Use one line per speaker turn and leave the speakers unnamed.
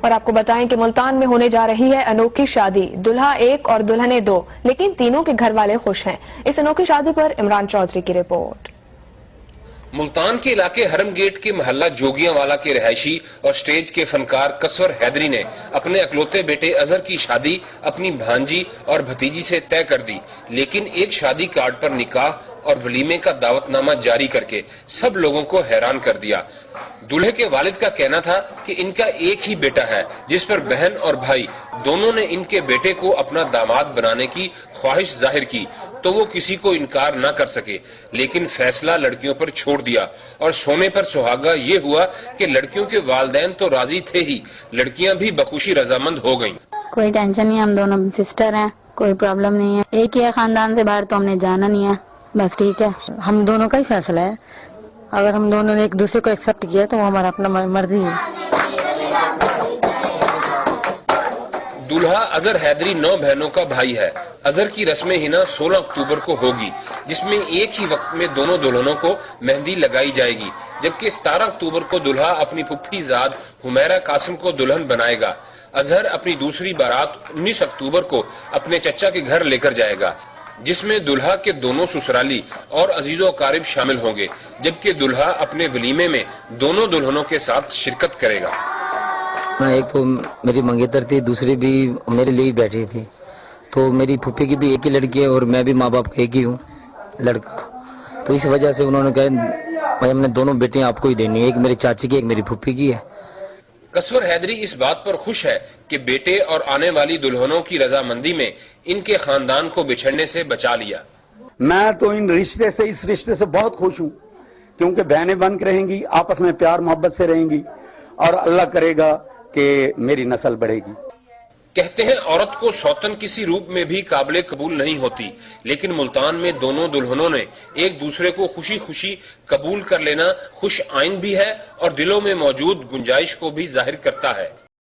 اور آپ کو بتائیں کہ ملتان میں ہونے جا رہی ہے انوکھی شادی، دلہا ایک اور دلہنیں دو، لیکن تینوں کے گھر والے خوش ہیں۔ اس انوکھی شادی پر عمران چودھری کی رپورٹ۔
ملتان کے علاقے حرم گیٹ کے محلہ جوگیاں والا کے رہائشی اور سٹیج کے فنکار کسور حیدری نے اپنے اکلوتے بیٹے اظہر کی شادی اپنی بھانجی اور بھتیجی سے طے کر دی، لیکن ایک شادی کارڈ پر نکاح اور ولیمے کا دعوت نامہ جاری کر کے سب لوگوں کو حیران کر دیا۔ دلہے کے والد کا کہنا تھا کہ ان کا ایک ہی بیٹا ہے، جس پر بہن اور بھائی دونوں نے ان کے بیٹے کو اپنا داماد بنانے کی خواہش ظاہر کی تو وہ کسی کو انکار نہ کر سکے، لیکن فیصلہ لڑکیوں پر چھوڑ دیا اور سونے پر سہاگا یہ ہوا کہ لڑکیوں کے والدین تو راضی تھے ہی، لڑکیاں بھی بخوشی رضامند ہو گئیں۔
کوئی ٹینشن نہیں، ہم دونوں سسٹر ہیں، کوئی پرابلم نہیں ہے، ایک ہی ہے خاندان سے، باہر تو ہم نے جانا نہیں ہے، بس ٹھیک ہے۔
ہم دونوں کا ہی فیصلہ ہے، اگر ہم دونوں نے ایک دوسرے کو ایکسپٹ کیا تو وہ ہمارا اپنا مرضی ہے۔
دلہا اظہر حیدری 9 بہنوں کا بھائی ہے۔ اظہر کی رسم حنا 16 اکتوبر کو ہوگی، جس میں ایک ہی وقت میں دونوں دلہنوں کو مہندی لگائی جائے گی، جبکہ 17 اکتوبر کو دلہا اپنی پھپھی زاد حمیرہ قاسم کو دلہن بنائے گا۔ اظہر اپنی دوسری بارات 19 اکتوبر کو اپنے چچا کے گھر لے کر جائے گا، جس میں دلہا کے دونوں سسرالی اور عزیز و اقارب شامل ہوں گے، جبکہ دلہا اپنے ولیمے میں دونوں دلہنوں کے ساتھ شرکت کرے گا۔
ایک تو میری منگیتر تھی، دوسری بھی میرے لیے بیٹھی تھی، تو میری پھپھی کی بھی ایک ہی لڑکی ہے اور میں بھی ماں باپ کا ایک ہی ہوں لڑکا، تو اس وجہ سے انہوں نے کہا بھائی ہم نے دونوں بیٹیاں آپ کو ہی دینی ہے، ایک میری چاچی کی ایک میری پھپھی کی ہے۔
کسور حیدری اس بات پر خوش ہے کہ بیٹے اور آنے والی دلہنوں کی رضامندی میں ان کے خاندان کو بچھڑنے سے بچا لیا۔
میں تو ان رشتے سے، اس رشتے سے بہت خوش ہوں، کیونکہ بہنیں بن کے رہیں گی، آپس میں پیار محبت سے رہیں گی اور اللہ کرے گا کہ میری نسل بڑھے گی۔
کہتے ہیں عورت کو سوتن کسی روپ میں بھی قابل قبول نہیں ہوتی، لیکن ملتان میں دونوں دلہنوں نے ایک دوسرے کو خوشی خوشی قبول کر لینا خوش آئین بھی ہے اور دلوں میں موجود گنجائش کو بھی ظاہر کرتا ہے۔